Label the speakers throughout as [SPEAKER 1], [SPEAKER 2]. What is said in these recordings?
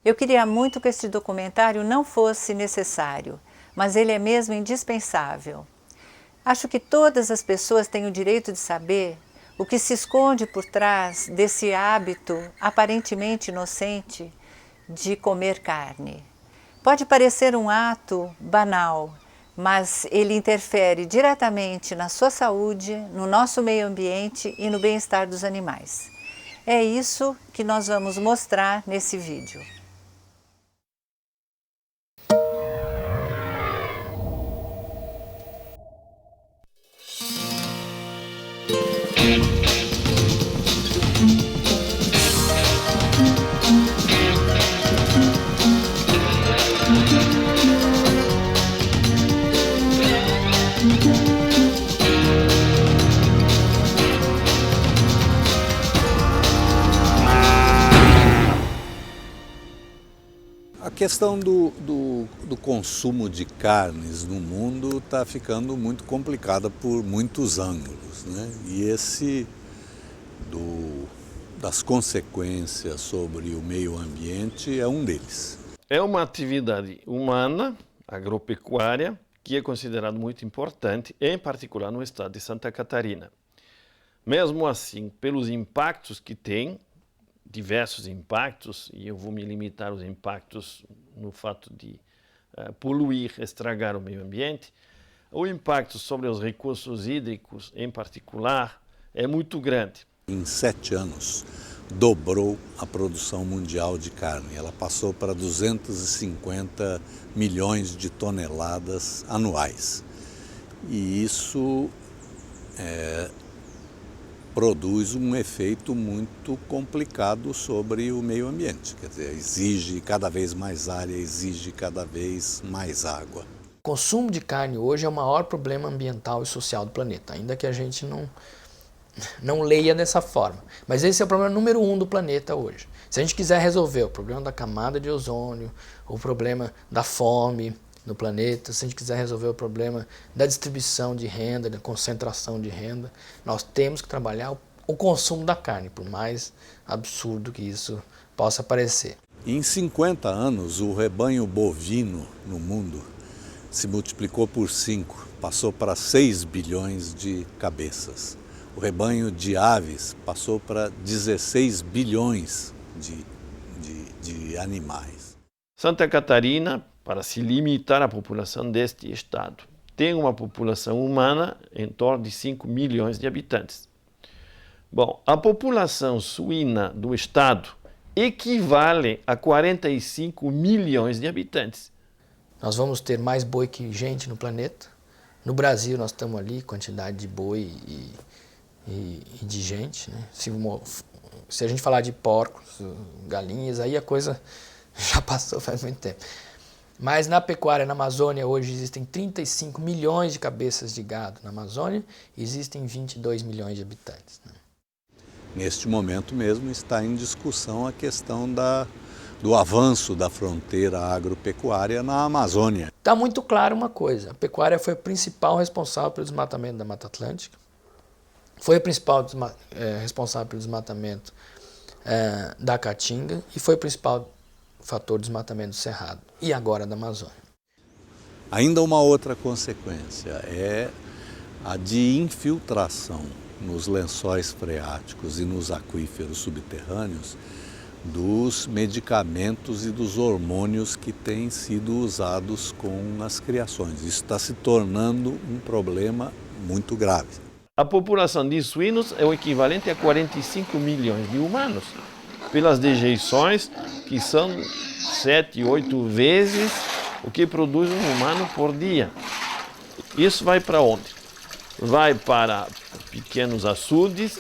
[SPEAKER 1] Eu queria muito que este documentário não fosse necessário, mas ele é mesmo indispensável. Acho que todas as pessoas têm o direito de saber o que se esconde por trás desse hábito aparentemente inocente de comer carne. Pode parecer um ato banal, mas ele interfere diretamente na sua saúde, no nosso meio ambiente e no bem-estar dos animais. É isso que nós vamos mostrar nesse vídeo.
[SPEAKER 2] A questão do consumo de carnes no mundo está ficando muito complicada por muitos ângulos, né? E esse das consequências sobre o meio ambiente é um deles.
[SPEAKER 3] É uma atividade humana, agropecuária, que é considerada muito importante, em particular no estado de Santa Catarina. Mesmo assim, pelos impactos que tem, diversos impactos, e eu vou me limitar aos impactos no fato de poluir, estragar o meio ambiente, o impacto sobre os recursos hídricos, em particular, é muito grande.
[SPEAKER 2] Em 7 anos, dobrou a produção mundial de carne. Ela passou para 250 milhões de toneladas anuais. E isso produz um efeito muito complicado sobre o meio ambiente. Quer dizer, exige cada vez mais área, exige cada vez mais água.
[SPEAKER 4] O consumo de carne hoje é o maior problema ambiental e social do planeta, ainda que a gente não leia dessa forma. Mas esse é o problema número 1 do planeta hoje. Se a gente quiser resolver o problema da camada de ozônio, o problema da fome no planeta, se a gente quiser resolver o problema da distribuição de renda, da concentração de renda, nós temos que trabalhar o consumo da carne, por mais absurdo que isso possa parecer.
[SPEAKER 2] Em 50 anos, o rebanho bovino no mundo se multiplicou por 5, passou para 6 bilhões de cabeças. O rebanho de aves passou para 16 bilhões de animais.
[SPEAKER 3] Santa Catarina, para se limitar à população deste estado, tem uma população humana em torno de 5 milhões de habitantes. Bom, a população suína do estado equivale a 45 milhões de habitantes.
[SPEAKER 4] Nós vamos ter mais boi que gente no planeta. No Brasil nós estamos ali, quantidade de boi e de gente, né? Se a gente falar de porcos, galinhas, aí a coisa já passou faz muito tempo. Mas na pecuária, na Amazônia, hoje existem 35 milhões de cabeças de gado. Na Amazônia existem 22 milhões de habitantes, né?
[SPEAKER 2] Neste momento mesmo está em discussão a questão do avanço da fronteira agropecuária na Amazônia.
[SPEAKER 4] Está muito claro uma coisa, a pecuária foi a principal responsável pelo desmatamento da Mata Atlântica, foi a principal responsável pelo desmatamento da Caatinga e foi o principal fator de desmatamento do Cerrado e agora da Amazônia.
[SPEAKER 2] Ainda uma outra consequência é a de infiltração nos lençóis freáticos e nos aquíferos subterrâneos dos medicamentos e dos hormônios que têm sido usados com as criações. Isso está se tornando um problema muito grave.
[SPEAKER 3] A população de suínos é o equivalente a 45 milhões de humanos, pelas dejeições que são 7, 8 vezes o que produz um humano por dia. Isso vai para onde? Vai para pequenos açudes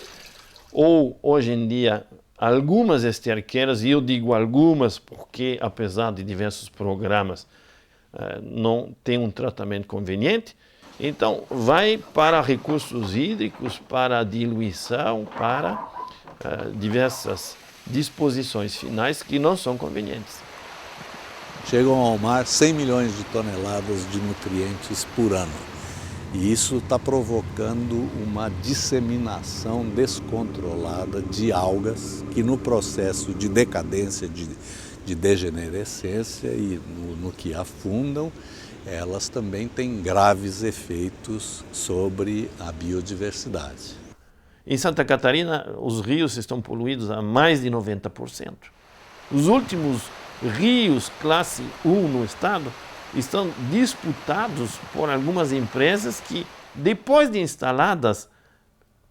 [SPEAKER 3] ou, hoje em dia, algumas esterqueiras, e eu digo algumas porque, apesar de diversos programas, não tem um tratamento conveniente. Então, vai para recursos hídricos, para diluição, para diversas disposições finais que não são convenientes.
[SPEAKER 2] Chegam ao mar 100 milhões de toneladas de nutrientes por ano. E isso está provocando uma disseminação descontrolada de algas que, no processo de decadência, de degenerescência e no que afundam, elas também têm graves efeitos sobre a biodiversidade.
[SPEAKER 3] Em Santa Catarina, os rios estão poluídos a mais de 90%. Os últimos rios classe 1 no estado estão disputados por algumas empresas que, depois de instaladas,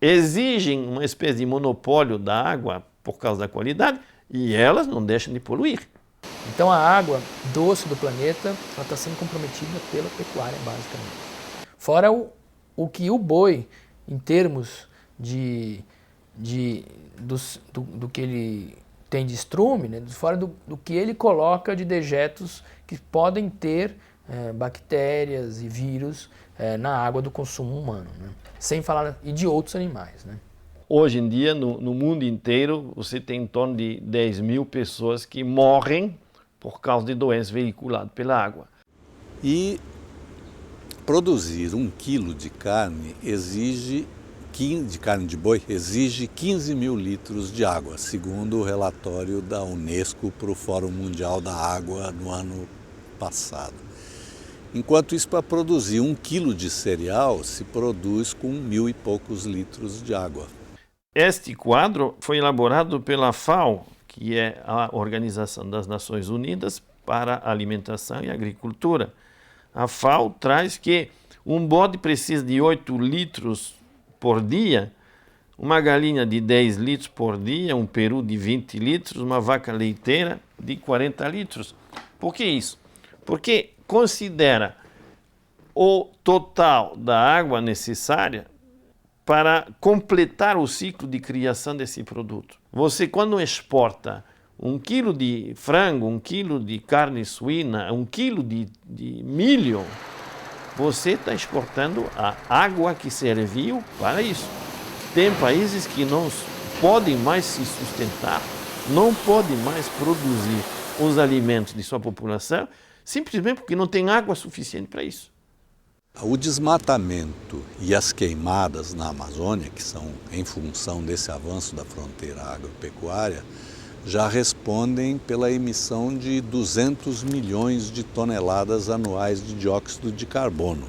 [SPEAKER 3] exigem uma espécie de monopólio da água por causa da qualidade e elas não deixam de poluir.
[SPEAKER 4] Então a água doce do planeta está sendo comprometida pela pecuária, basicamente. Fora o que o boi, em termos do que ele tem de estrume, né? Fora do que ele coloca de dejetos que podem ter bactérias e vírus na água do consumo humano, né? Sem falar e de outros animais, né?
[SPEAKER 3] Hoje em dia, no mundo inteiro, você tem em torno de 10 mil pessoas que morrem por causa de doenças veiculadas pela água.
[SPEAKER 2] E produzir 1 quilo de carne de carne de boi exige 15 mil litros de água, segundo o relatório da Unesco para o Fórum Mundial da Água no ano passado. Enquanto isso, para produzir 1 quilo de cereal, se produz com 1.000 e poucos litros de água.
[SPEAKER 3] Este quadro foi elaborado pela FAO, que é a Organização das Nações Unidas para a Alimentação e Agricultura. A FAO traz que um bode precisa de 8 litros por dia, uma galinha de 10 litros por dia, um peru de 20 litros, uma vaca leiteira de 40 litros. Por que isso? Porque considera o total da água necessária para completar o ciclo de criação desse produto. Você, quando exporta 1 quilo de frango, 1 quilo de carne suína, 1 quilo de milho, você está exportando a água que serviu para isso. Tem países que não podem mais se sustentar, não podem mais produzir os alimentos de sua população, simplesmente porque não tem água suficiente para isso.
[SPEAKER 2] O desmatamento e as queimadas na Amazônia, que são em função desse avanço da fronteira agropecuária, já respondem pela emissão de 200 milhões de toneladas anuais de dióxido de carbono.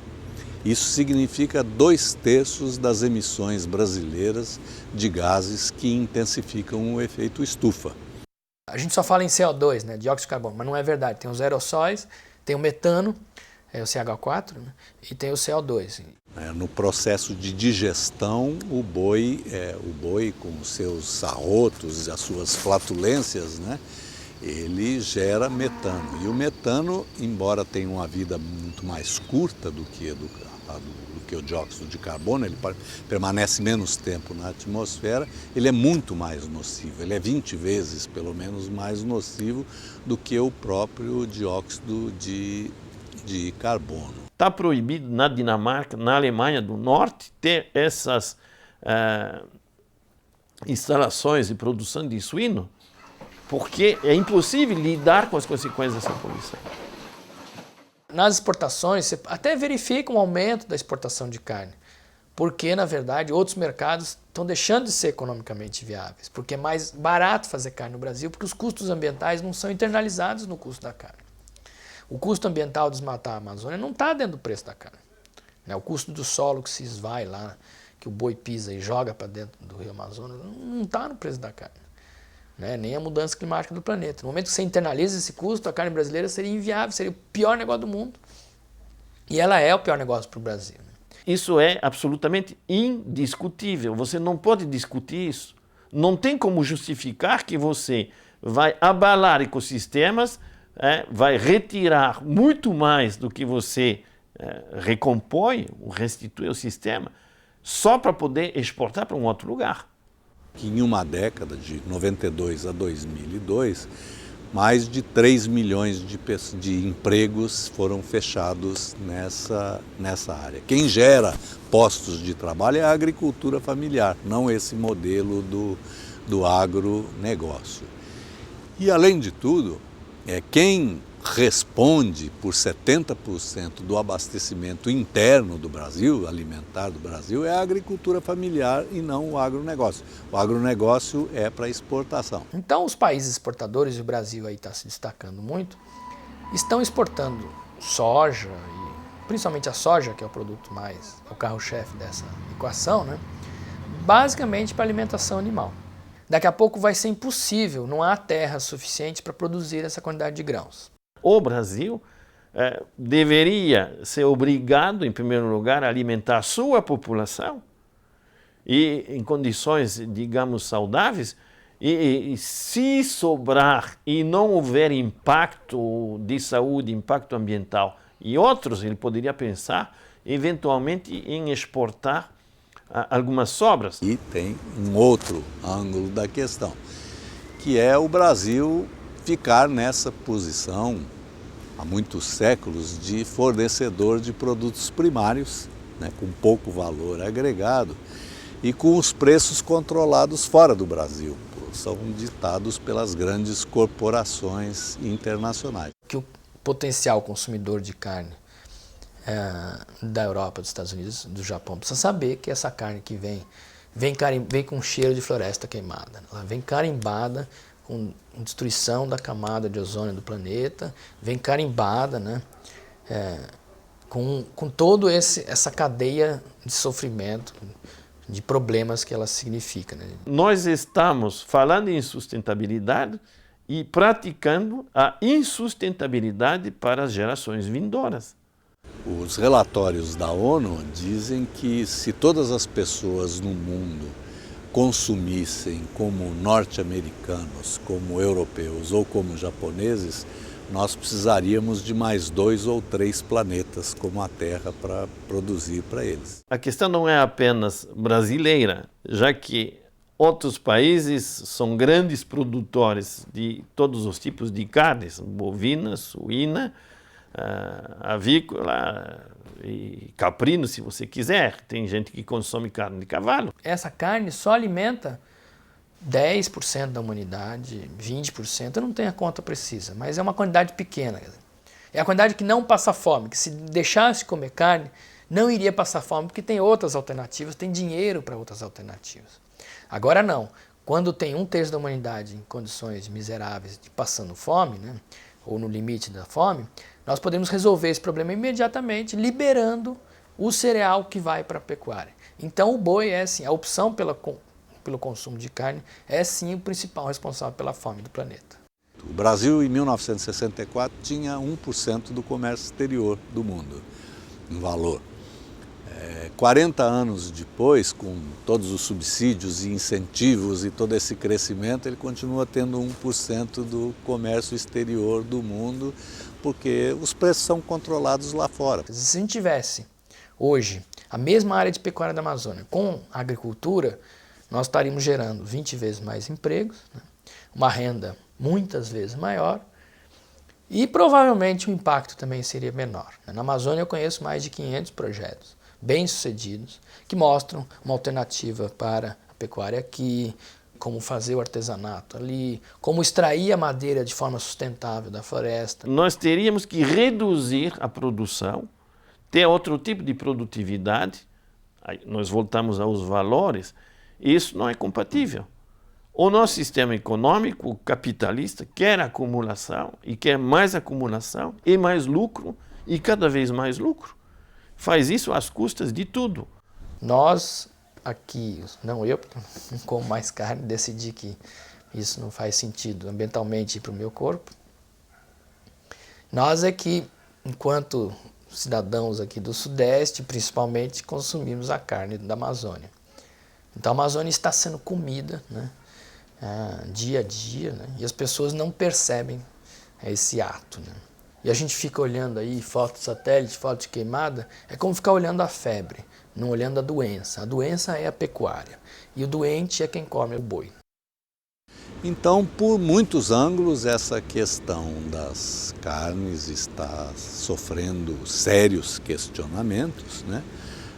[SPEAKER 2] Isso significa 2/3 das emissões brasileiras de gases que intensificam o efeito estufa.
[SPEAKER 4] A gente só fala em CO2, né, dióxido de carbono, mas não é verdade. Tem os aerossóis, tem o metano, o CH4, né, e tem o CO2.
[SPEAKER 2] No processo de digestão, o boi com os seus arrotos e as suas flatulências, né, ele gera metano. E o metano, embora tenha uma vida muito mais curta do que o dióxido de carbono, ele permanece menos tempo na atmosfera, ele é muito mais nocivo. Ele é 20 vezes, pelo menos, mais nocivo do que o próprio dióxido de carbono.
[SPEAKER 3] Está proibido na Dinamarca, na Alemanha do Norte, ter essas instalações de produção de suíno, porque é impossível lidar com as consequências dessa poluição.
[SPEAKER 4] Nas exportações, você até verifica um aumento da exportação de carne, porque, na verdade, outros mercados estão deixando de ser economicamente viáveis, porque é mais barato fazer carne no Brasil, porque os custos ambientais não são internalizados no custo da carne. O custo ambiental de desmatar a Amazônia não está dentro do preço da carne. O custo do solo que se esvai lá, que o boi pisa e joga para dentro do rio Amazonas, não está no preço da carne. Nem a mudança climática do planeta. No momento que você internaliza esse custo, a carne brasileira seria inviável, seria o pior negócio do mundo. E ela é o pior negócio para o Brasil.
[SPEAKER 3] Isso é absolutamente indiscutível. Você não pode discutir isso. Não tem como justificar que você vai abalar ecossistemas, vai retirar muito mais do que você recompõe, restitui ao sistema, só para poder exportar para um outro lugar.
[SPEAKER 2] Que em uma década, de 92 a 2002, mais de 3 milhões de empregos foram fechados nessa área. Quem gera postos de trabalho é a agricultura familiar, não esse modelo do agronegócio. E, além de tudo, quem responde por 70% do abastecimento interno do Brasil, alimentar do Brasil, é a agricultura familiar e não o agronegócio. O agronegócio é para exportação.
[SPEAKER 4] Então os países exportadores, e o Brasil aí está se destacando muito, estão exportando soja, e principalmente a soja, que é o produto mais, o carro-chefe dessa equação, né? Basicamente para alimentação animal. Daqui a pouco vai ser impossível, não há terra suficiente para produzir essa quantidade de grãos.
[SPEAKER 3] O Brasil deveria ser obrigado, em primeiro lugar, a alimentar a sua população e em condições, digamos, saudáveis, e se sobrar e não houver impacto de saúde, impacto ambiental e outros, ele poderia pensar, eventualmente, em exportar algumas sobras.
[SPEAKER 2] E tem um outro ângulo da questão, que é o Brasil ficar nessa posição há muitos séculos de fornecedor de produtos primários, né, com pouco valor agregado e com os preços controlados fora do Brasil, são ditados pelas grandes corporações internacionais.
[SPEAKER 4] Que o potencial consumidor de carne da Europa, dos Estados Unidos, do Japão, precisa saber que essa carne que vem com cheiro de floresta queimada, ela vem carimbada com destruição da camada de ozônio do planeta, vem carimbada, né, com toda essa cadeia de sofrimento, de problemas que ela significa. Né?
[SPEAKER 3] Nós estamos falando em sustentabilidade e praticando a insustentabilidade para as gerações vindouras.
[SPEAKER 2] Os relatórios da ONU dizem que se todas as pessoas no mundo consumissem como norte-americanos, como europeus ou como japoneses, nós precisaríamos de mais 2 ou 3 planetas como a Terra para produzir para eles.
[SPEAKER 3] A questão não é apenas brasileira, já que outros países são grandes produtores de todos os tipos de carnes, bovina, suína, avícola e caprino, se você quiser. Tem gente que consome carne de cavalo.
[SPEAKER 4] Essa carne só alimenta 10% da humanidade, 20%, eu não tenho a conta precisa, mas é uma quantidade pequena. É a quantidade que não passa fome, que se deixasse comer carne, não iria passar fome, porque tem outras alternativas, tem dinheiro para outras alternativas. Agora não, quando tem 1/3 da humanidade em condições miseráveis de passando fome, né, ou no limite da fome, nós podemos resolver esse problema imediatamente, liberando o cereal que vai para a pecuária. Então o boi é assim, a opção pelo consumo de carne é sim o principal responsável pela fome do planeta.
[SPEAKER 2] O Brasil, em 1964, tinha 1% do comércio exterior do mundo, em valor. 40 anos depois, com todos os subsídios e incentivos e todo esse crescimento, ele continua tendo 1% do comércio exterior do mundo, porque os preços são controlados lá fora.
[SPEAKER 4] Se a gente tivesse hoje a mesma área de pecuária da Amazônia com a agricultura, nós estaríamos gerando 20 vezes mais empregos, né? Uma renda muitas vezes maior e provavelmente o impacto também seria menor. Na Amazônia eu conheço mais de 500 projetos bem-sucedidos que mostram uma alternativa para a pecuária aqui, como fazer o artesanato ali, como extrair a madeira de forma sustentável da floresta.
[SPEAKER 3] Nós teríamos que reduzir a produção, ter outro tipo de produtividade, aí nós voltamos aos valores, isso não é compatível. O nosso sistema econômico capitalista quer acumulação e quer mais acumulação e mais lucro e cada vez mais lucro. Faz isso às custas de tudo.
[SPEAKER 4] Nós aqui, não eu, porque não como mais carne, decidi que isso não faz sentido ambientalmente para o meu corpo. Nós aqui, enquanto cidadãos aqui do Sudeste, principalmente, consumimos a carne da Amazônia. Então a Amazônia está sendo comida, né, dia a dia, né, e as pessoas não percebem esse ato. Né. E a gente fica olhando aí foto de satélite, foto de queimada, é como ficar olhando a febre, não olhando a doença. A doença é a pecuária e o doente é quem come o boi.
[SPEAKER 2] Então, por muitos ângulos, essa questão das carnes está sofrendo sérios questionamentos, né?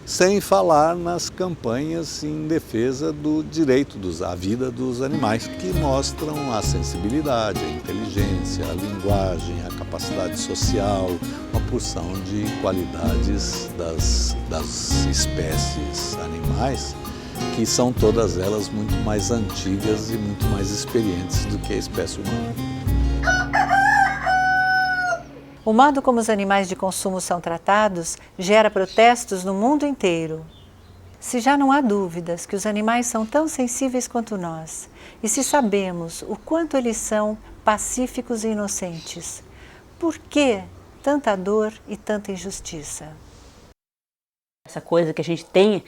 [SPEAKER 2] Sem falar nas campanhas em defesa do direito à vida dos animais, que mostram a sensibilidade, a inteligência, a linguagem, a capacidade social, uma porção de qualidades das espécies animais, que são todas elas muito mais antigas e muito mais experientes do que a espécie humana.
[SPEAKER 1] O modo como os animais de consumo são tratados gera protestos no mundo inteiro. Se já não há dúvidas que os animais são tão sensíveis quanto nós, e se sabemos o quanto eles são pacíficos e inocentes, por que tanta dor e tanta injustiça?
[SPEAKER 5] Essa coisa que a gente tem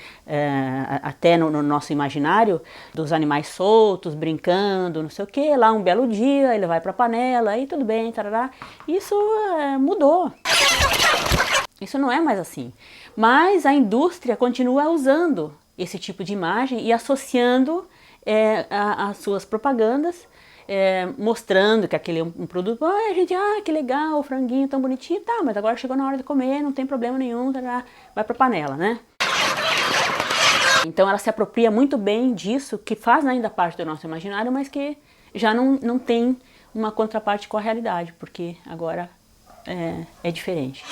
[SPEAKER 5] até no nosso imaginário, dos animais soltos, brincando, não sei o quê, lá um belo dia ele vai para a panela, aí tudo bem, tarará. Isso mudou. Isso não é mais assim. Mas a indústria continua usando esse tipo de imagem e associando as suas propagandas, mostrando que aquele é um produto, a gente, que legal, o franguinho tão bonitinho, tá, mas agora chegou na hora de comer, não tem problema nenhum, vai pra panela, né? Então ela se apropria muito bem disso, que faz ainda parte do nosso imaginário, mas que já não tem uma contraparte com a realidade, porque agora é diferente.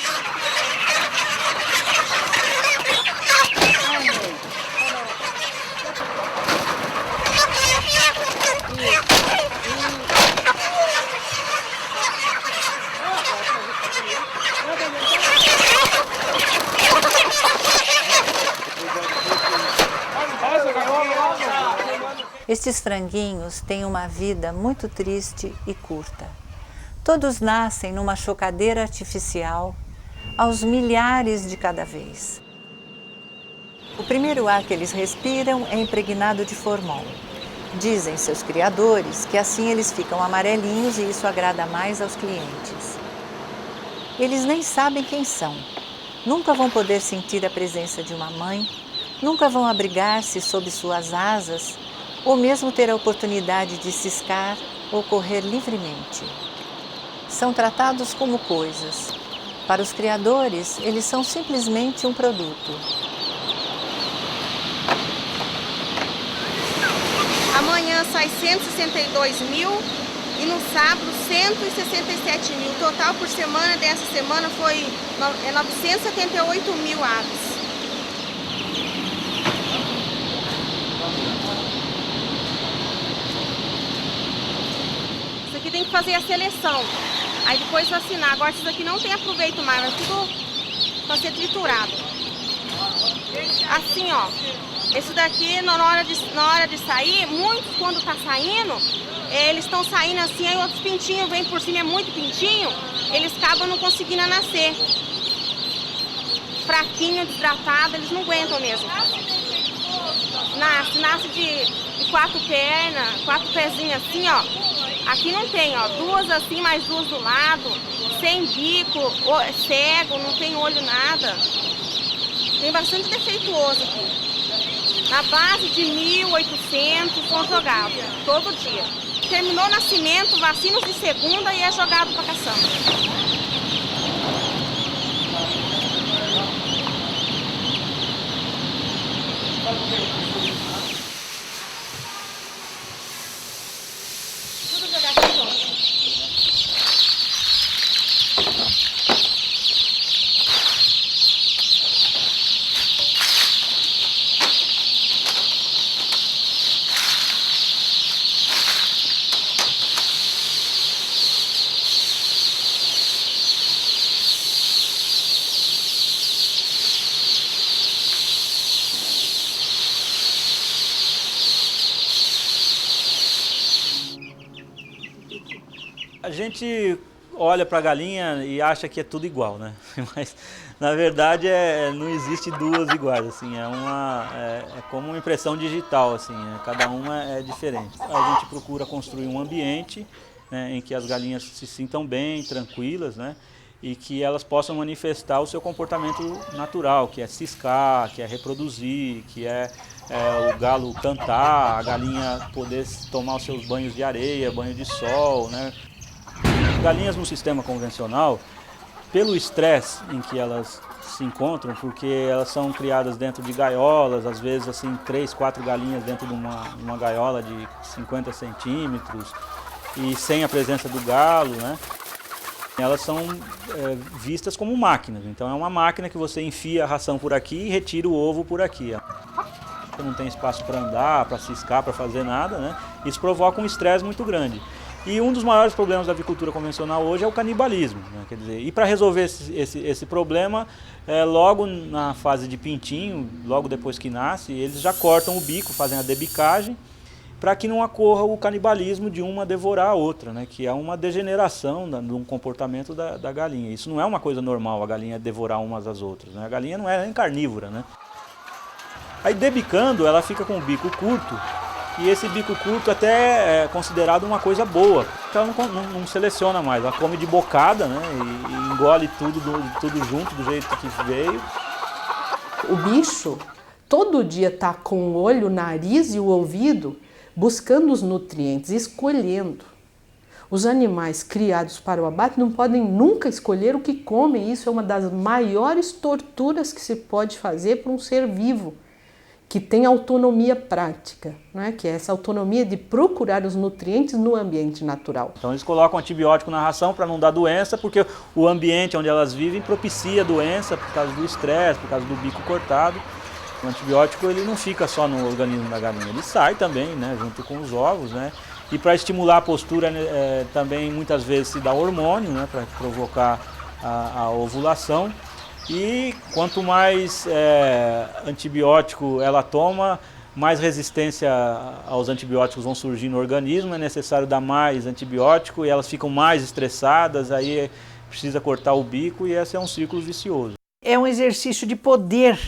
[SPEAKER 1] Estes franguinhos têm uma vida muito triste e curta. Todos nascem numa chocadeira artificial, aos milhares de cada vez. O primeiro ar que eles respiram é impregnado de formol. Dizem seus criadores que assim eles ficam amarelinhos e isso agrada mais aos clientes. Eles nem sabem quem são. Nunca vão poder sentir a presença de uma mãe, nunca vão abrigar-se sob suas asas, ou mesmo ter a oportunidade de ciscar ou correr livremente. São tratados como coisas. Para os criadores, eles são simplesmente um produto.
[SPEAKER 6] Amanhã sai 162 mil e no sábado 167 mil. O total por semana dessa semana foi 978 mil aves. Isso aqui tem que fazer a seleção, aí depois vacinar. Agora isso aqui não tem aproveito mais, mas tudo para ser triturado. Assim, ó. Esse daqui, na hora de sair, muitos quando tá saindo, eles estão saindo assim, aí outros pintinhos vêm por cima, é muito pintinho, eles acabam não conseguindo nascer. Fraquinho, desidratado, eles não aguentam mesmo. Nasce de 4 pernas, 4 pezinhos assim, ó. Aqui não tem, ó, 2 assim, mais 2 do lado, sem bico, cego, não tem olho, nada. Tem bastante defeituoso aqui. Na base de 1.800 são jogados, todo dia. Terminou o nascimento, vacinas de segunda e é jogado para caçamba. Tudo jogado aqui junto.
[SPEAKER 7] A gente olha para a galinha e acha que é tudo igual, né? Mas na verdade não existe duas iguais, assim, é como uma impressão digital, assim, cada uma é diferente. A gente procura construir um ambiente, né, em que as galinhas se sintam bem, tranquilas, né? E que elas possam manifestar o seu comportamento natural, que é ciscar, que é reproduzir, que é o galo cantar, a galinha poder tomar os seus banhos de areia, banho de sol, né? Galinhas no sistema convencional pelo estresse em que elas se encontram, porque elas são criadas dentro de gaiolas, às vezes assim 3, 4 galinhas dentro de uma gaiola de 50 centímetros e sem a presença do galo, né? Elas são vistas como máquinas, então é uma máquina que você enfia a ração por aqui e retira o ovo por aqui. Não tem espaço para andar, para ciscar, para fazer nada, né? Isso provoca um estresse muito grande. E um dos maiores problemas da avicultura convencional hoje é o canibalismo, né? Quer dizer, e para resolver esse problema, logo na fase de pintinho, logo depois que nasce, eles já cortam o bico, fazem a debicagem, para que não ocorra o canibalismo de uma devorar a outra, né? Que é uma degeneração de um comportamento da galinha. Isso não é uma coisa normal, a galinha devorar umas às outras, né? A galinha não é nem carnívora, né? Aí debicando, ela fica com o bico curto, e esse bico curto até é considerado uma coisa boa, porque ela não seleciona mais, ela come de bocada, né? E engole tudo junto, do jeito que veio.
[SPEAKER 8] O bicho todo dia está com o olho, o nariz e o ouvido buscando os nutrientes, escolhendo. Os animais criados para o abate não podem nunca escolher o que comem. Isso é uma das maiores torturas que se pode fazer para um ser vivo, que tem autonomia prática, né? Que é essa autonomia de procurar os nutrientes no ambiente natural.
[SPEAKER 7] Então eles colocam antibiótico na ração para não dar doença, porque o ambiente onde elas vivem propicia doença por causa do estresse, por causa do bico cortado. O antibiótico ele não fica só no organismo da galinha, ele sai também, né, junto com os ovos, né? E para estimular a postura também muitas vezes se dá hormônio, né, para provocar a ovulação. E quanto mais antibiótico ela toma, mais resistência aos antibióticos vão surgir no organismo, é necessário dar mais antibiótico e elas ficam mais estressadas, aí precisa cortar o bico e esse é um círculo vicioso.
[SPEAKER 9] É um exercício de poder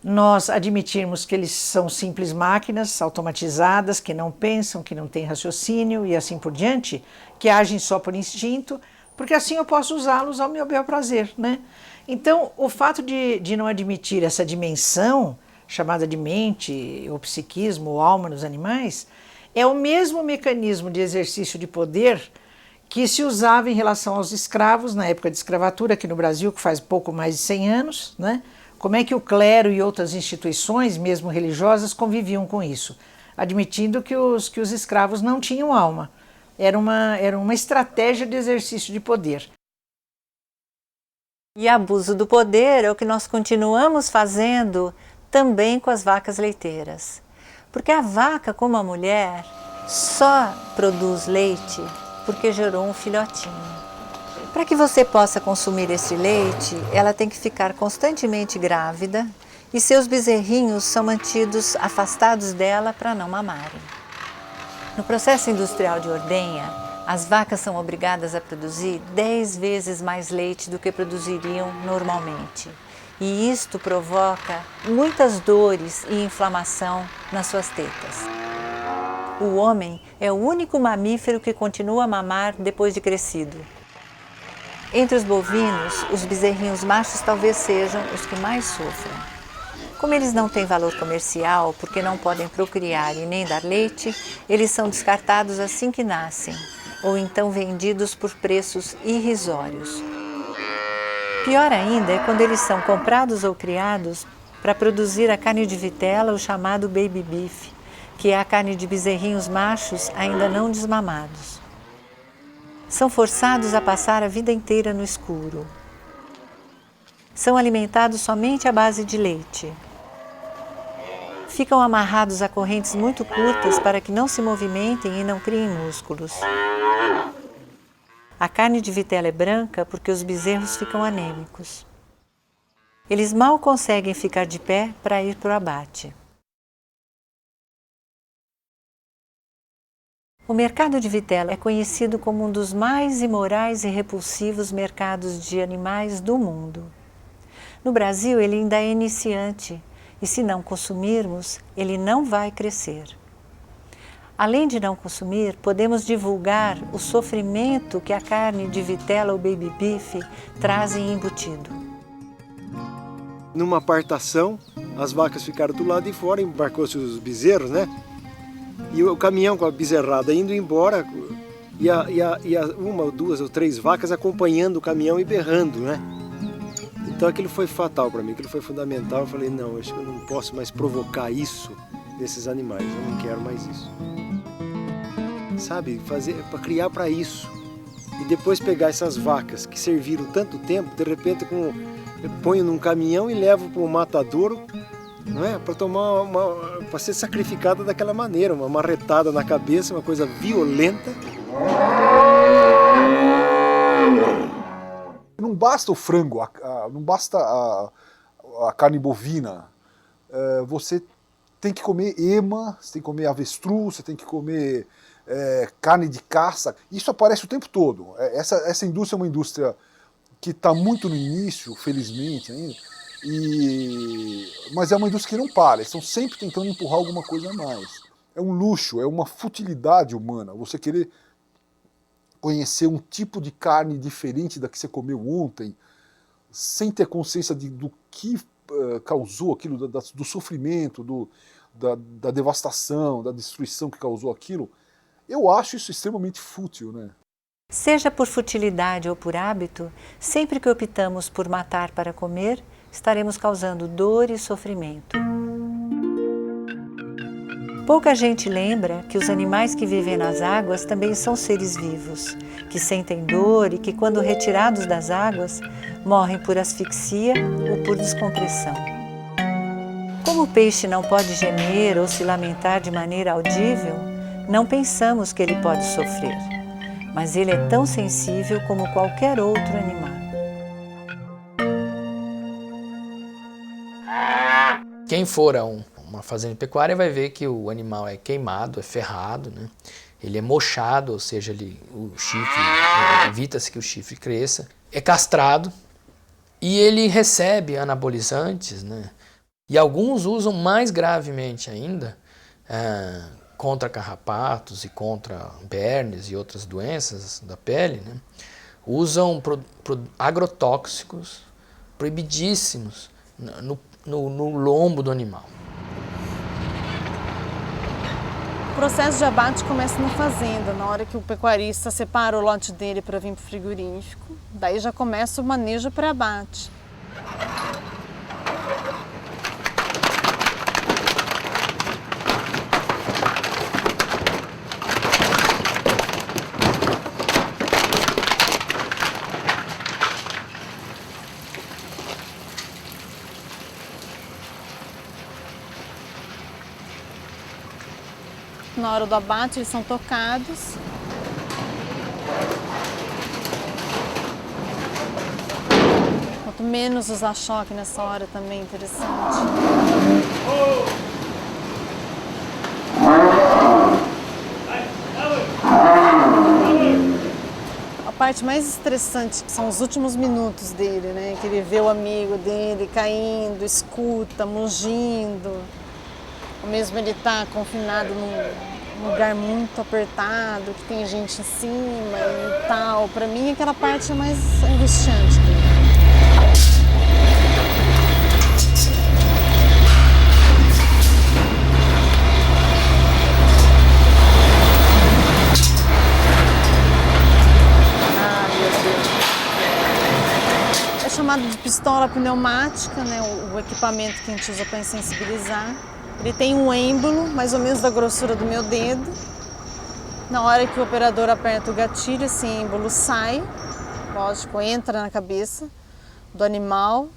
[SPEAKER 9] nós admitirmos que eles são simples máquinas automatizadas, que não pensam, que não têm raciocínio e assim por diante, que agem só por instinto, porque assim eu posso usá-los ao meu bel prazer, né? Então, o fato de não admitir essa dimensão, chamada de mente, ou psiquismo, ou alma nos animais, é o mesmo mecanismo de exercício de poder que se usava em relação aos escravos, na época de escravatura, aqui no Brasil, que faz pouco mais de 100 anos, né? Como é que o clero e outras instituições, mesmo religiosas, conviviam com isso? Admitindo que os escravos não tinham alma. Era uma estratégia de exercício de poder.
[SPEAKER 1] E abuso do poder é o que nós continuamos fazendo também com as vacas leiteiras. Porque a vaca, como a mulher, só produz leite porque gerou um filhotinho. Para que você possa consumir esse leite, ela tem que ficar constantemente grávida e seus bezerrinhos são mantidos afastados dela para não mamarem. No processo industrial de ordenha, as vacas são obrigadas a produzir 10 vezes mais leite do que produziriam normalmente. E isto provoca muitas dores e inflamação nas suas tetas. O homem é o único mamífero que continua a mamar depois de crescido. Entre os bovinos, os bezerrinhos machos talvez sejam os que mais sofrem. Como eles não têm valor comercial, porque não podem procriar e nem dar leite, eles são descartados assim que nascem, ou então vendidos por preços irrisórios. Pior ainda é quando eles são comprados ou criados para produzir a carne de vitela, o chamado baby beef, que é a carne de bezerrinhos machos ainda não desmamados. São forçados a passar a vida inteira no escuro. São alimentados somente à base de leite. Ficam amarrados a correntes muito curtas para que não se movimentem e não criem músculos. A carne de vitela é branca porque os bezerros ficam anêmicos. Eles mal conseguem ficar de pé para ir para o abate. O mercado de vitela é conhecido como um dos mais imorais e repulsivos mercados de animais do mundo. No Brasil, ele ainda é iniciante e, se não consumirmos, ele não vai crescer. Além de não consumir, podemos divulgar o sofrimento que a carne de vitela ou baby beef trazem embutido.
[SPEAKER 10] Numa apartação, as vacas ficaram do lado de fora, embarcou-se os bezerros, né? E o caminhão com a bezerrada indo embora, e uma ou duas ou três vacas acompanhando o caminhão e berrando, né? Então aquilo foi fatal para mim, aquilo foi fundamental. Eu falei, não, acho que eu não posso mais provocar isso nesses animais, eu não quero mais isso. Sabe, para criar para isso. E depois pegar essas vacas que serviram tanto tempo, de repente eu ponho num caminhão e levo para o matadouro, não é? Para ser sacrificada daquela maneira, uma marretada na cabeça, uma coisa violenta.
[SPEAKER 11] Não basta o frango, não basta a carne bovina. Você tem que comer ema, você tem que comer avestruz, você tem que comer carne de caça. Isso aparece o tempo todo. Essa indústria é uma indústria que está muito no início, felizmente ainda, mas é uma indústria que não para. Eles estão sempre tentando empurrar alguma coisa a mais. É um luxo, é uma futilidade humana. Você querer conhecer um tipo de carne diferente da que você comeu ontem, sem ter consciência do que causou aquilo, do sofrimento, da devastação, da destruição que causou aquilo, eu acho isso extremamente fútil, né?
[SPEAKER 1] Seja por futilidade ou por hábito, sempre que optamos por matar para comer, estaremos causando dor e sofrimento. Pouca gente lembra que os animais que vivem nas águas também são seres vivos, que sentem dor e que, quando retirados das águas, morrem por asfixia ou por descompressão. Como o peixe não pode gemer ou se lamentar de maneira audível, não pensamos que ele pode sofrer, mas ele é tão sensível como qualquer outro animal.
[SPEAKER 4] Quem for a uma fazenda pecuária vai ver que o animal é queimado, é ferrado, né? Ele é mochado, ou seja, o chifre, evita-se que o chifre cresça, é castrado e ele recebe anabolizantes, né? E alguns usam mais gravemente ainda, contra carrapatos e contra bernes e outras doenças da pele, né? Usam agrotóxicos proibidíssimos no lombo do animal.
[SPEAKER 12] O processo de abate começa na fazenda, na hora que o pecuarista separa o lote dele para vir para o frigorífico. Daí já começa o manejo para abate. Na hora do abate, eles são tocados. Quanto menos usar choque nessa hora também é interessante. A parte mais estressante são os últimos minutos dele, né? Que ele vê o amigo dele caindo, escuta, mugindo. Ou mesmo ele está confinado num lugar muito apertado, que tem gente em cima e tal. Para mim, aquela parte é mais angustiante dele. Ah, meu Deus. É chamado de pistola pneumática, né? O equipamento que a gente usa para insensibilizar. Ele tem um êmbolo, mais ou menos da grossura do meu dedo. Na hora que o operador aperta o gatilho, esse êmbolo sai, lógico, entra na cabeça do animal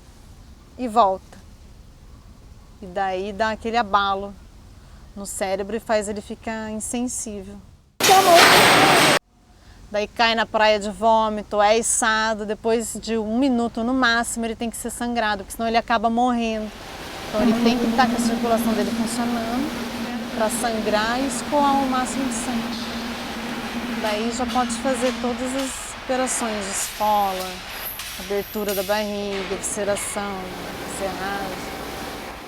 [SPEAKER 12] e volta. E daí dá aquele abalo no cérebro e faz ele ficar insensível. Daí cai na praia de vômito, é içado, depois de 1 minuto no máximo ele tem que ser sangrado, porque senão ele acaba morrendo. Então ele tem que estar com a circulação dele funcionando para sangrar e escoar o máximo de sangue. Daí já pode fazer todas as operações de esfola, abertura da barriga, visceração, serragem.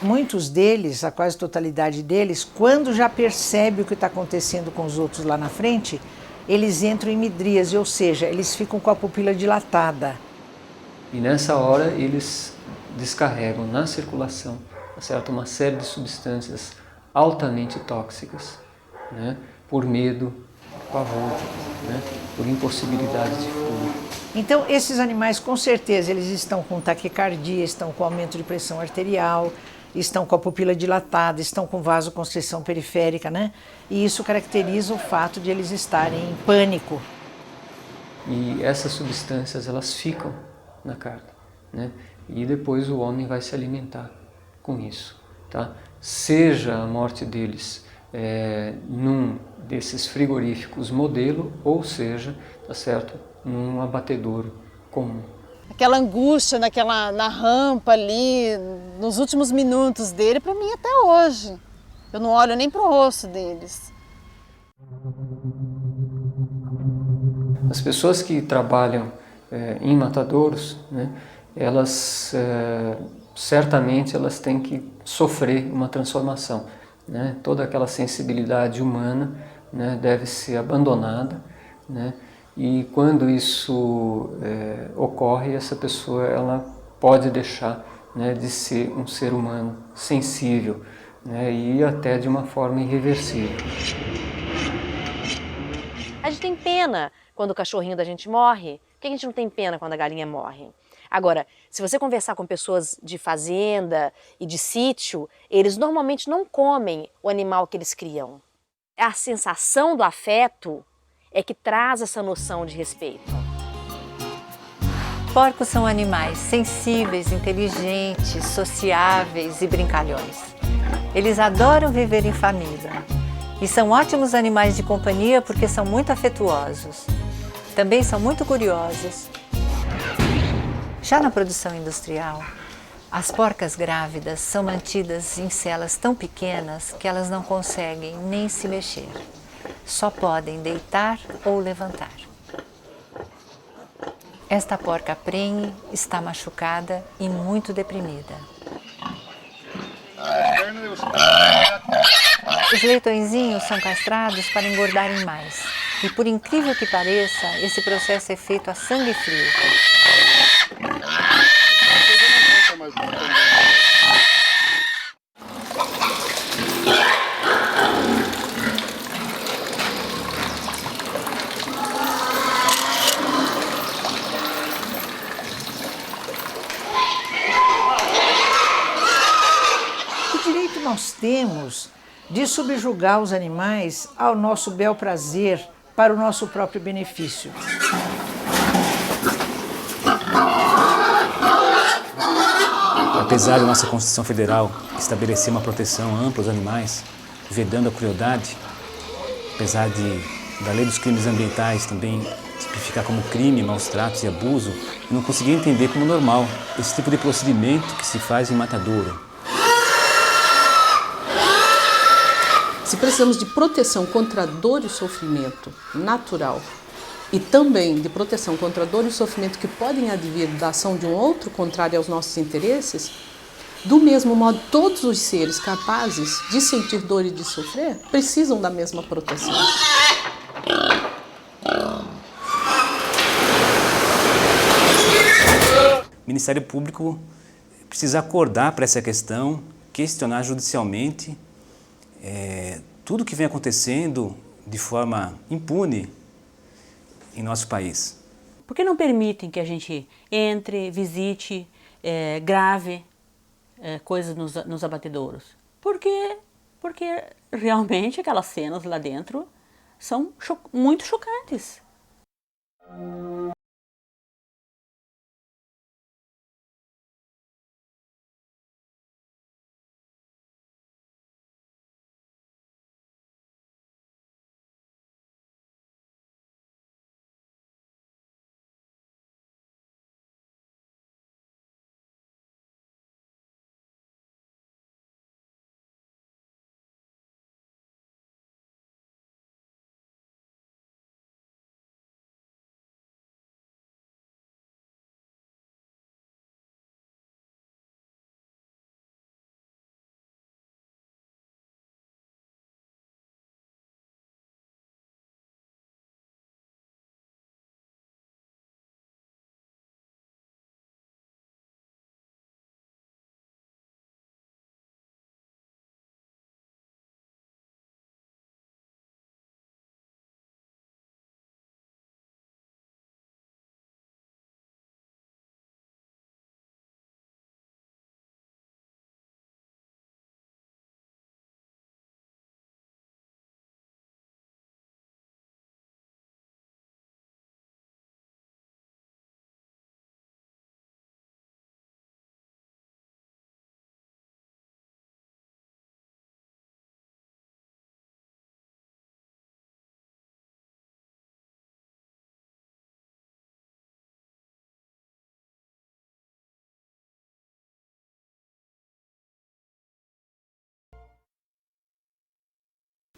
[SPEAKER 9] Muitos deles, a quase totalidade deles, quando já percebe o que está acontecendo com os outros lá na frente, eles entram em midríase, ou seja, eles ficam com a pupila dilatada.
[SPEAKER 13] E nessa hora eles descarregam na circulação, certo, uma série de substâncias altamente tóxicas, né, por medo, pavor, né, por impossibilidade de fuga.
[SPEAKER 9] Então, esses animais, com certeza, eles estão com taquicardia, estão com aumento de pressão arterial, estão com a pupila dilatada, estão com vasoconstrição periférica, né? E isso caracteriza o fato de eles estarem em pânico.
[SPEAKER 13] E essas substâncias, elas ficam na carne, né? E depois o homem vai se alimentar com isso, tá? Seja a morte deles num desses frigoríficos modelo, ou seja, tá certo, num abatedouro comum.
[SPEAKER 12] Aquela angústia na rampa ali, nos últimos minutos dele, para mim até hoje. Eu não olho nem para o rosto deles.
[SPEAKER 13] As pessoas que trabalham em matadouros, né, elas certamente elas têm que sofrer uma transformação, né? Toda aquela sensibilidade humana, né, deve ser abandonada, né? E quando isso ocorre, essa pessoa ela pode deixar, né, de ser um ser humano sensível, né, e até de uma forma irreversível.
[SPEAKER 14] A gente tem pena quando o cachorrinho da gente morre. Por que a gente não tem pena quando a galinha morre? Agora, se você conversar com pessoas de fazenda e de sítio, eles normalmente não comem o animal que eles criam. A sensação do afeto é que traz essa noção de respeito.
[SPEAKER 1] Porcos são animais sensíveis, inteligentes, sociáveis e brincalhões. Eles adoram viver em família e são ótimos animais de companhia porque são muito afetuosos. Também são muito curiosos. Já na produção industrial, as porcas grávidas são mantidas em celas tão pequenas que elas não conseguem nem se mexer. Só podem deitar ou levantar. Esta porca prenhe está machucada e muito deprimida. Os leitõezinhos são castrados para engordarem mais. E por incrível que pareça, esse processo é feito a sangue frio.
[SPEAKER 9] Que direito nós temos de subjugar os animais ao nosso bel prazer, para o nosso próprio benefício?
[SPEAKER 15] Apesar da nossa Constituição Federal estabelecer uma proteção ampla aos animais, vedando a crueldade, apesar da lei dos crimes ambientais também tipificar como crime, maus tratos e abuso, eu não conseguia entender como normal esse tipo de procedimento que se faz em matadouro.
[SPEAKER 8] Se precisamos de proteção contra a dor e o sofrimento natural e também de proteção contra a dor e o sofrimento que podem advir da ação de um outro contrário aos nossos interesses, do mesmo modo, todos os seres capazes de sentir dor e de sofrer precisam da mesma proteção.
[SPEAKER 15] O Ministério Público precisa acordar para essa questão, questionar judicialmente tudo que vem acontecendo de forma impune em nosso país.
[SPEAKER 5] Por que não permitem que a gente entre, visite, grave coisas nos abatedouros? Porque realmente aquelas cenas lá dentro são muito chocantes.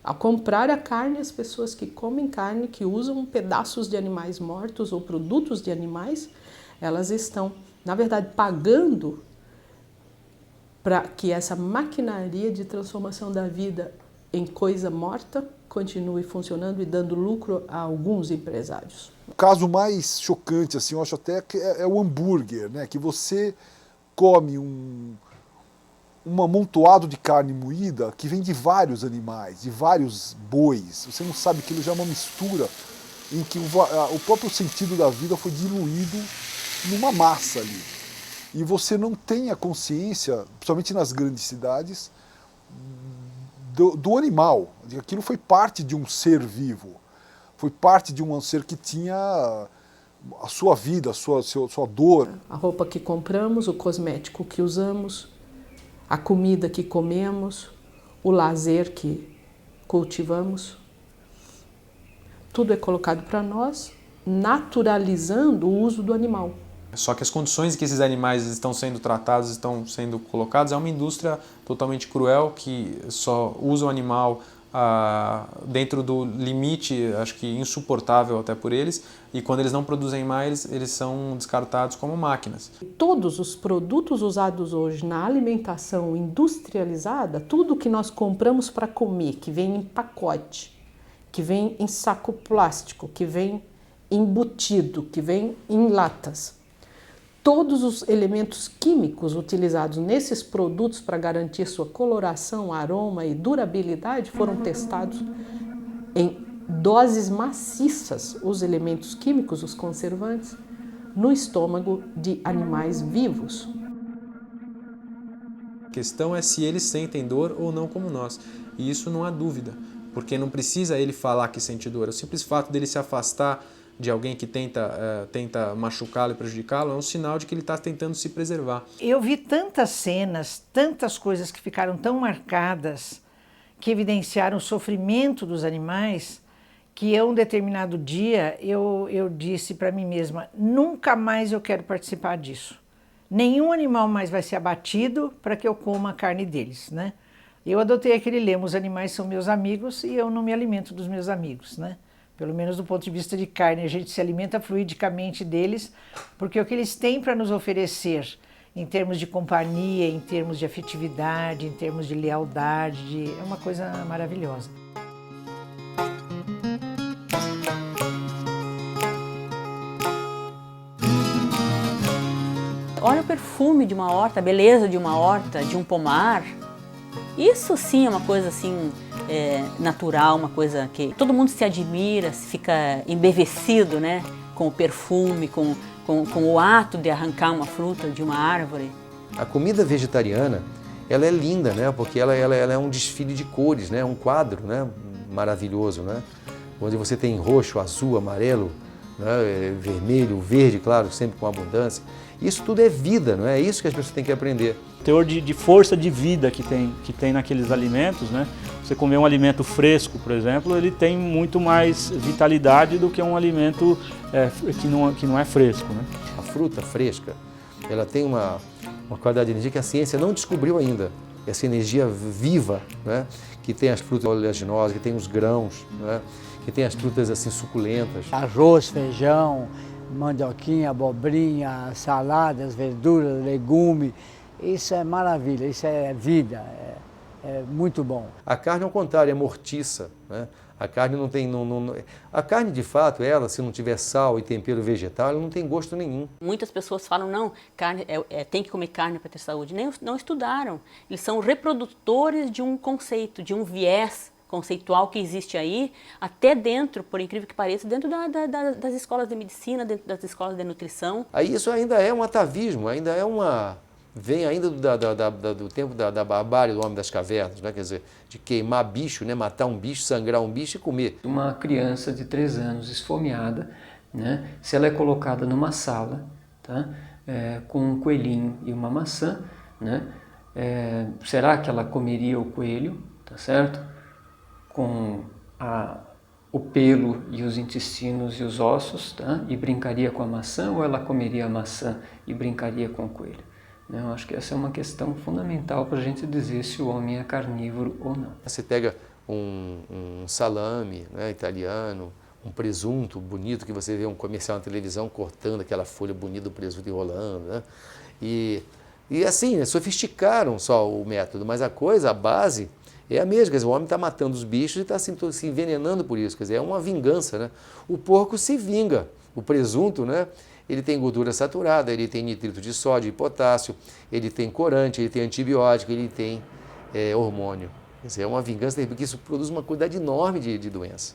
[SPEAKER 8] Ao comprar a carne, as pessoas que comem carne, que usam pedaços de animais mortos ou produtos de animais, elas estão, na verdade, pagando para que essa maquinaria de transformação da vida em coisa morta continue funcionando e dando lucro a alguns empresários.
[SPEAKER 11] O caso mais chocante, assim, eu acho até que é o hambúrguer, né? Que você come um amontoado de carne moída que vem de vários animais, de vários bois. Você não sabe que ele já é uma mistura em que o próprio sentido da vida foi diluído numa massa ali. E você não tem a consciência, principalmente nas grandes cidades, do animal. Aquilo foi parte de um ser vivo. Foi parte de um ser que tinha a sua vida, a sua dor.
[SPEAKER 8] A roupa que compramos, o cosmético que usamos, a comida que comemos, o lazer que cultivamos, tudo é colocado para nós, naturalizando o uso do animal.
[SPEAKER 16] Só que as condições em que esses animais estão sendo tratados, estão sendo colocados, é uma indústria totalmente cruel que só usa o animal dentro do limite, acho que insuportável até por eles, e quando eles não produzem mais, eles são descartados como máquinas.
[SPEAKER 8] Todos os produtos usados hoje na alimentação industrializada, tudo que nós compramos para comer, que vem em pacote, que vem em saco plástico, que vem embutido, que vem em latas, todos os elementos químicos utilizados nesses produtos para garantir sua coloração, aroma e durabilidade foram testados em doses maciças, os elementos químicos, os conservantes, no estômago de animais vivos.
[SPEAKER 16] A questão é se eles sentem dor ou não como nós, e isso não há dúvida, porque não precisa ele falar que sente dor, o simples fato dele se afastar de alguém que tenta machucá-lo e prejudicá-lo, é um sinal de que ele está tentando se preservar.
[SPEAKER 9] Eu vi tantas cenas, tantas coisas que ficaram tão marcadas, que evidenciaram o sofrimento dos animais, que um determinado dia eu disse para mim mesma, nunca mais eu quero participar disso. Nenhum animal mais vai ser abatido para que eu coma a carne deles, né? Eu adotei aquele lema, os animais são meus amigos e eu não me alimento dos meus amigos, né? Pelo menos do ponto de vista de carne, a gente se alimenta fluidicamente deles, porque o que eles têm para nos oferecer, em termos de companhia, em termos de afetividade, em termos de lealdade, é uma coisa maravilhosa.
[SPEAKER 5] Olha o perfume de uma horta, a beleza de uma horta, de um pomar. Isso sim é uma coisa assim natural, uma coisa que todo mundo se admira, se fica embevecido, né, com o perfume, com o ato de arrancar uma fruta de uma árvore.
[SPEAKER 17] A comida vegetariana, ela é linda, né, porque ela é um desfile de cores, né, um quadro, né, maravilhoso, né, onde você tem roxo, azul, amarelo, né, vermelho, verde, claro, sempre com abundância. Isso tudo é vida, não é? É isso que as pessoas têm que aprender.
[SPEAKER 7] O teor de força de vida que tem naqueles alimentos, né? Você comer um alimento fresco, por exemplo, ele tem muito mais vitalidade do que um alimento que não é fresco, né?
[SPEAKER 17] A fruta fresca, ela tem uma qualidade de energia que a ciência não descobriu ainda. Essa energia viva, né? Que tem as frutas oleaginosas, que tem os grãos, né? Que tem as frutas assim suculentas.
[SPEAKER 18] Arroz, feijão, mandioquinha, abobrinha, saladas, verduras, legume, isso é maravilha, isso é vida, é muito bom.
[SPEAKER 17] A carne, ao contrário, é mortiça, né? A carne não tem... A carne, de fato, ela, se não tiver sal e tempero vegetal, ela não tem gosto nenhum.
[SPEAKER 5] Muitas pessoas falam, não, carne, tem que comer carne para ter saúde. Não estudaram. Eles são reprodutores de um conceito, de um viés conceitual que existe aí, até dentro, por incrível que pareça, dentro das escolas de medicina, dentro das escolas de nutrição.
[SPEAKER 17] Aí isso ainda é um atavismo, ainda é vem ainda do tempo da barbárie do homem das cavernas, né? Quer dizer, de queimar bicho, né? Matar um bicho, sangrar um bicho e comer.
[SPEAKER 13] Uma criança de 3 anos esfomeada, né? Se ela é colocada numa sala, tá? Com um coelhinho e uma maçã, né? Será que ela comeria o coelho, tá certo? Com o pelo e os intestinos e os ossos, tá? E brincaria com a maçã, ou ela comeria a maçã e brincaria com o coelho? Eu acho que essa é uma questão fundamental para a gente dizer se o homem é carnívoro ou não.
[SPEAKER 17] Você pega um salame, né, italiano, um presunto bonito, que você vê um comercial na televisão cortando aquela folha bonita do presunto enrolando, né? E assim, né, sofisticaram só o método, mas a base é a mesma. Quer dizer, o homem está matando os bichos e está se envenenando por isso. Quer dizer, é uma vingança, né? O porco se vinga. O presunto, né? Ele tem gordura saturada, ele tem nitrito de sódio e potássio, ele tem corante, ele tem antibiótico, ele tem hormônio. Quer dizer, é uma vingança, porque isso produz uma quantidade enorme de doença.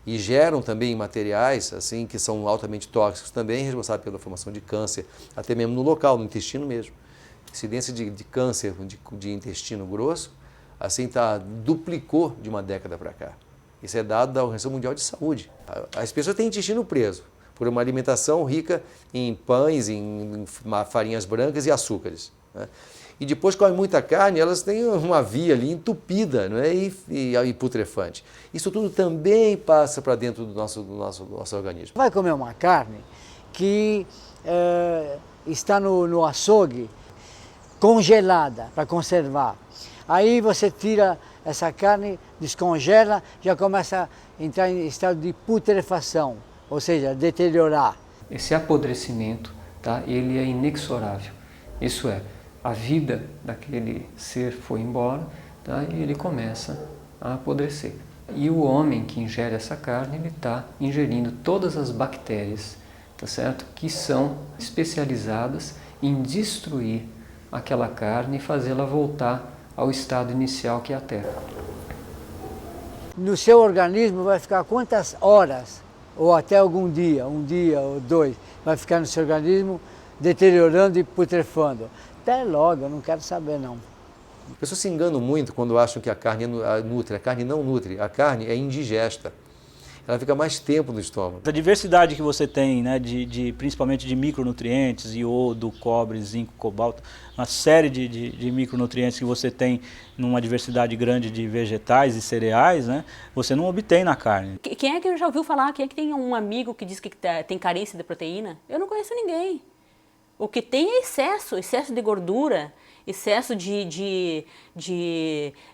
[SPEAKER 17] E geram também materiais assim que são altamente tóxicos também, responsáveis pela formação de câncer, até mesmo no local, no intestino mesmo. A incidência de câncer de intestino grosso assim duplicou de uma década para cá. Isso é dado da Organização Mundial de Saúde. As pessoas têm intestino preso por uma alimentação rica em pães, em farinhas brancas e açúcares, né? E depois comem muita carne, elas têm uma via ali entupida, não é? e putrefante. Isso tudo também passa para dentro do nosso organismo.
[SPEAKER 18] Vai comer uma carne que está no açougue, congelada, para conservar. Aí você tira essa carne, descongela, já começa a entrar em estado de putrefação, ou seja, deteriorar.
[SPEAKER 13] Esse apodrecimento, tá, ele é inexorável. Isso é, a vida daquele ser foi embora, tá, e ele começa a apodrecer. E o homem que ingere essa carne, ele está ingerindo todas as bactérias, tá certo? Que são especializadas em destruir aquela carne e fazê-la voltar ao estado inicial que é a terra.
[SPEAKER 18] No seu organismo vai ficar quantas horas, ou até algum dia, um dia ou dois, vai ficar no seu organismo deteriorando e putrefando. Até logo, eu não quero saber não.
[SPEAKER 17] As pessoas se enganam muito quando acham que a carne nutre. A carne não nutre, a carne é indigesta. Ela fica mais tempo no estômago.
[SPEAKER 7] A diversidade que você tem, né, principalmente de micronutrientes, iodo, cobre, zinco, cobalto, uma série de micronutrientes que você tem numa diversidade grande de vegetais e cereais, né, você não obtém na carne.
[SPEAKER 5] Quem é que já ouviu falar? Quem é que tem um amigo que diz que tem carência de proteína? Eu não conheço ninguém. O que tem é excesso de gordura, excesso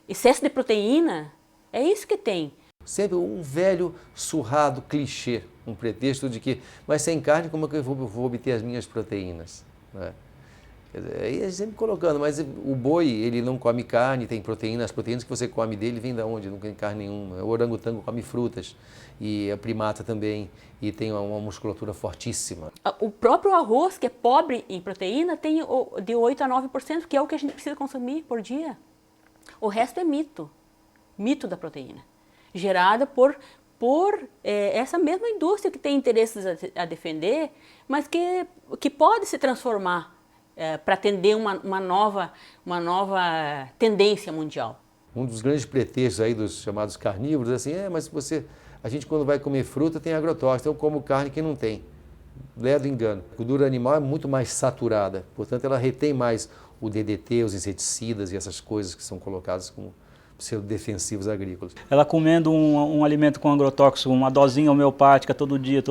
[SPEAKER 5] excesso de proteína. É isso que tem.
[SPEAKER 17] Sempre um velho surrado clichê, um pretexto de que, mas sem carne, como é que eu vou obter as minhas proteínas? Né? Aí a gente sempre colocando, mas o boi, ele não come carne, tem proteína, as proteínas que você come dele vêm de onde? Não tem carne nenhuma. O orangotango come frutas, e a primata também, e tem uma musculatura fortíssima.
[SPEAKER 5] O próprio arroz, que é pobre em proteína, tem de 8 a 9%, que é o que a gente precisa consumir por dia. O resto é mito da proteína, gerada por essa mesma indústria que tem interesses a defender, mas que pode se transformar para atender uma nova tendência mundial.
[SPEAKER 17] Um dos grandes pretextos aí dos chamados carnívoros é assim, mas a gente quando vai comer fruta tem agrotóxico, então eu como carne que não tem. Ledo engano. A gordura animal é muito mais saturada, portanto ela retém mais o DDT, os inseticidas e essas coisas que são colocadas como pseudodefensivos agrícolas.
[SPEAKER 7] Ela comendo um alimento com agrotóxico, uma dosinha homeopática todo dia,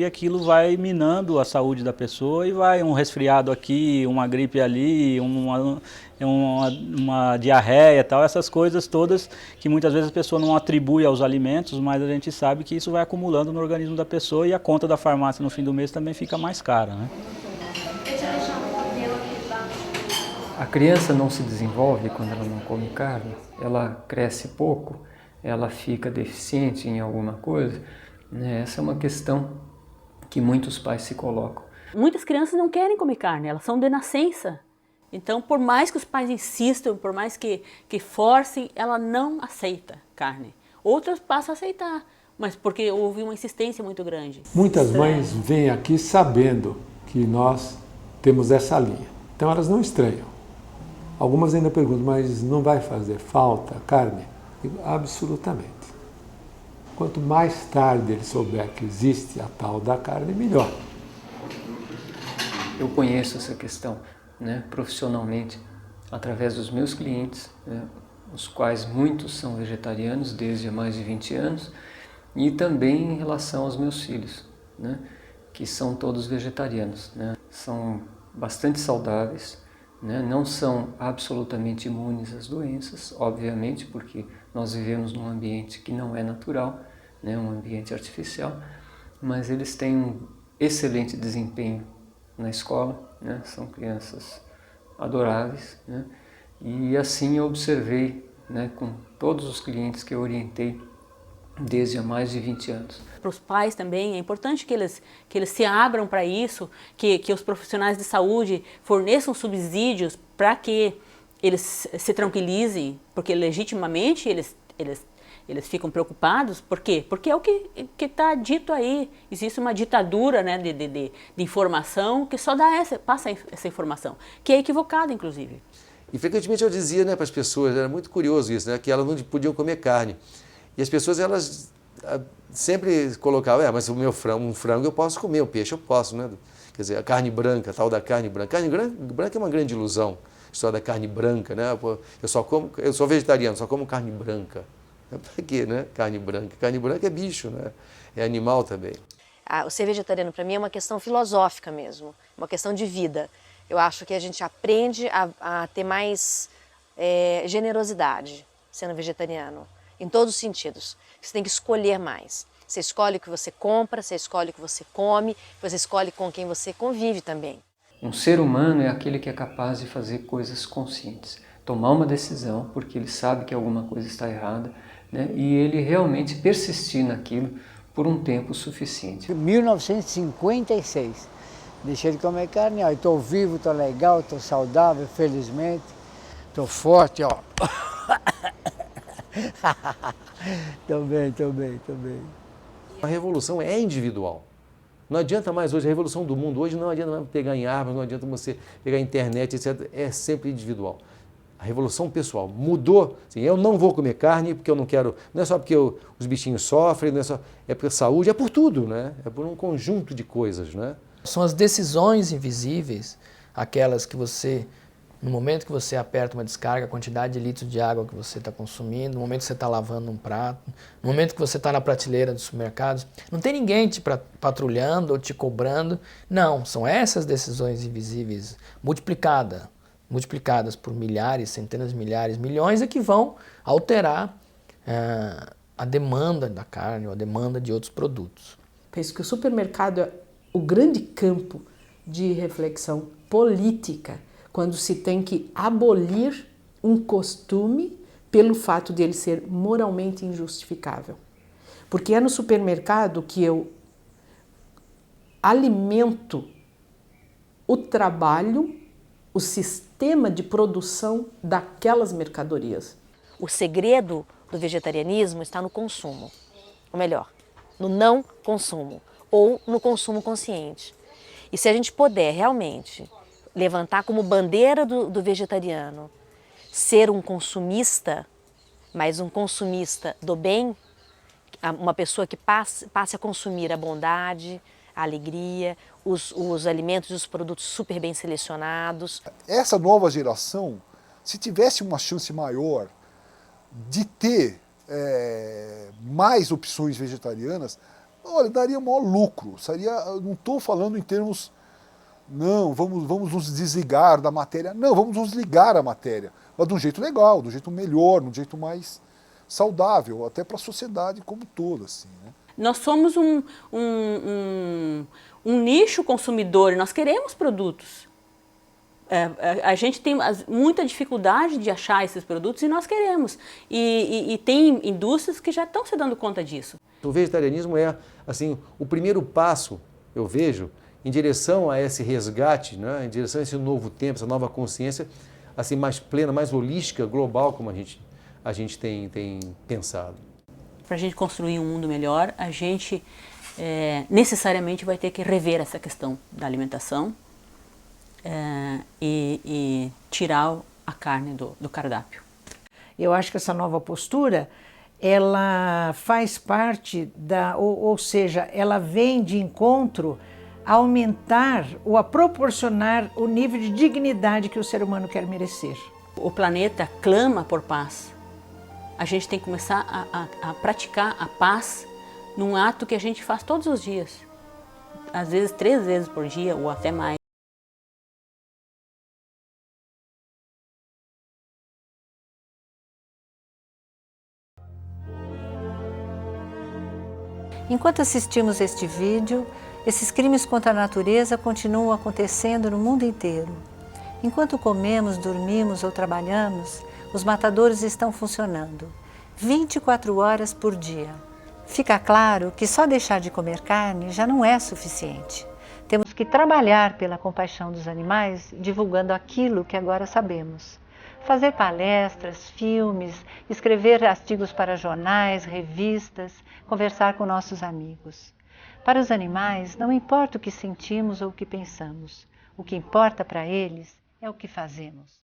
[SPEAKER 7] aquilo vai minando a saúde da pessoa e vai um resfriado aqui, uma gripe ali, uma diarreia, tal, essas coisas todas que muitas vezes a pessoa não atribui aos alimentos, mas a gente sabe que isso vai acumulando no organismo da pessoa e a conta da farmácia no fim do mês também fica mais cara, né?
[SPEAKER 13] A criança não se desenvolve quando ela não come carne, ela cresce pouco, ela fica deficiente em alguma coisa, né? Essa é uma questão que muitos pais se colocam.
[SPEAKER 5] Muitas crianças não querem comer carne, elas são de nascença. Então, por mais que os pais insistam, por mais que forcem, ela não aceita carne. Outras passam a aceitar, mas porque houve uma insistência muito grande.
[SPEAKER 19] Muitas mães vêm aqui sabendo que nós temos essa linha, então elas não estranham. Algumas ainda perguntam, mas não vai fazer falta carne? Digo, absolutamente. Quanto mais tarde ele souber que existe a tal da carne, melhor.
[SPEAKER 13] Eu conheço essa questão, né, profissionalmente, através dos meus clientes, né, os quais muitos são vegetarianos desde há mais de 20 anos, e também em relação aos meus filhos, né, que são todos vegetarianos, né, são bastante saudáveis, né? Não são absolutamente imunes às doenças, obviamente, porque nós vivemos num ambiente que não é natural, né? Um ambiente artificial, mas eles têm um excelente desempenho na escola, né? São crianças adoráveis, né? E assim eu observei, né, com todos os clientes que eu orientei desde há mais de 20 anos.
[SPEAKER 5] Para os pais também é importante que eles se abram para isso, que os profissionais de saúde forneçam subsídios para que eles se tranquilizem, porque legitimamente eles ficam preocupados. Por quê? Porque é o que está dito aí. Existe uma ditadura, né, de informação que só passa essa informação, que é equivocada, inclusive.
[SPEAKER 17] E frequentemente eu dizia, né, para as pessoas, era muito curioso isso, né, que elas não podiam comer carne. E as pessoas, elas sempre colocavam, mas o meu frango, eu posso comer, o peixe eu posso, né? Quer dizer, a carne branca, a tal da carne branca. Carne branca é uma grande ilusão, a história da carne branca, né? Eu sou vegetariano, só como carne branca. Para quê, né? Carne branca. Carne branca é bicho, né? É animal também.
[SPEAKER 14] O ser vegetariano para mim é uma questão filosófica mesmo, uma questão de vida. Eu acho que a gente aprende a ter mais generosidade sendo vegetariano, em todos os sentidos. Você tem que escolher mais. Você escolhe o que você compra, você escolhe o que você come, você escolhe com quem você convive também.
[SPEAKER 13] Um ser humano é aquele que é capaz de fazer coisas conscientes, tomar uma decisão porque ele sabe que alguma coisa está errada, né? E ele realmente persistir naquilo por um tempo suficiente.
[SPEAKER 18] 1956, deixei de comer carne, ó, estou vivo, estou legal, estou saudável, felizmente, estou forte, ó. Tô bem.
[SPEAKER 17] A revolução é individual. Não adianta mais hoje, a revolução do mundo hoje não adianta mais pegar em armas, não adianta você pegar a internet, etc. É sempre individual. A revolução pessoal mudou. Assim, eu não vou comer carne porque eu não quero, não é só porque os bichinhos sofrem, não é só, é por saúde, é por tudo, né? É por um conjunto de coisas, né?
[SPEAKER 4] São as decisões invisíveis, aquelas que você, no momento que você aperta uma descarga, a quantidade de litros de água que você está consumindo, no momento que você está lavando um prato, no momento que você está na prateleira dos supermercados, não tem ninguém te patrulhando ou te cobrando. Não, são essas decisões invisíveis multiplicadas por milhares, centenas de milhares, milhões, é que vão alterar a demanda da carne ou a demanda de outros produtos.
[SPEAKER 8] Penso que o supermercado é o grande campo de reflexão política, quando se tem que abolir um costume pelo fato de ele ser moralmente injustificável. Porque é no supermercado que eu alimento o trabalho, o sistema de produção daquelas mercadorias.
[SPEAKER 14] O segredo do vegetarianismo está no consumo, ou melhor, no não consumo, ou no consumo consciente. E se a gente puder realmente levantar como bandeira do vegetariano ser um consumista, mas um consumista do bem, uma pessoa que passe a consumir a bondade, a alegria, os alimentos e os produtos super bem selecionados.
[SPEAKER 11] Essa nova geração, se tivesse uma chance maior de ter mais opções vegetarianas, olha, daria maior lucro. Não estou falando em termos, não, vamos nos desligar da matéria. Não, vamos nos ligar à matéria, mas de um jeito legal, de um jeito melhor, de um jeito mais saudável, até para a sociedade como toda, assim, né?
[SPEAKER 5] Nós somos um nicho consumidor e nós queremos produtos. A gente tem muita dificuldade de achar esses produtos e nós queremos. E tem indústrias que já estão se dando conta disso.
[SPEAKER 17] O vegetarianismo é, assim, o primeiro passo, eu vejo, em direção a esse resgate, né, em direção a esse novo tempo, essa nova consciência, assim, mais plena, mais holística, global, como a gente tem pensado.
[SPEAKER 5] Para a gente construir um mundo melhor, a gente necessariamente vai ter que rever essa questão da alimentação e tirar a carne do cardápio.
[SPEAKER 9] Eu acho que essa nova postura, ela faz parte ou seja, ela vem de encontro a aumentar ou a proporcionar o nível de dignidade que o ser humano quer merecer.
[SPEAKER 5] O planeta clama por paz. A gente tem que começar a praticar a paz num ato que a gente faz todos os dias. Às vezes 3 vezes por dia ou até mais.
[SPEAKER 1] Enquanto assistimos este vídeo, esses crimes contra a natureza continuam acontecendo no mundo inteiro. Enquanto comemos, dormimos ou trabalhamos, os matadouros estão funcionando 24 horas por dia. Fica claro que só deixar de comer carne já não é suficiente. Temos que trabalhar pela compaixão dos animais, divulgando aquilo que agora sabemos. Fazer palestras, filmes, escrever artigos para jornais, revistas, conversar com nossos amigos. Para os animais, não importa o que sentimos ou o que pensamos. O que importa para eles é o que fazemos.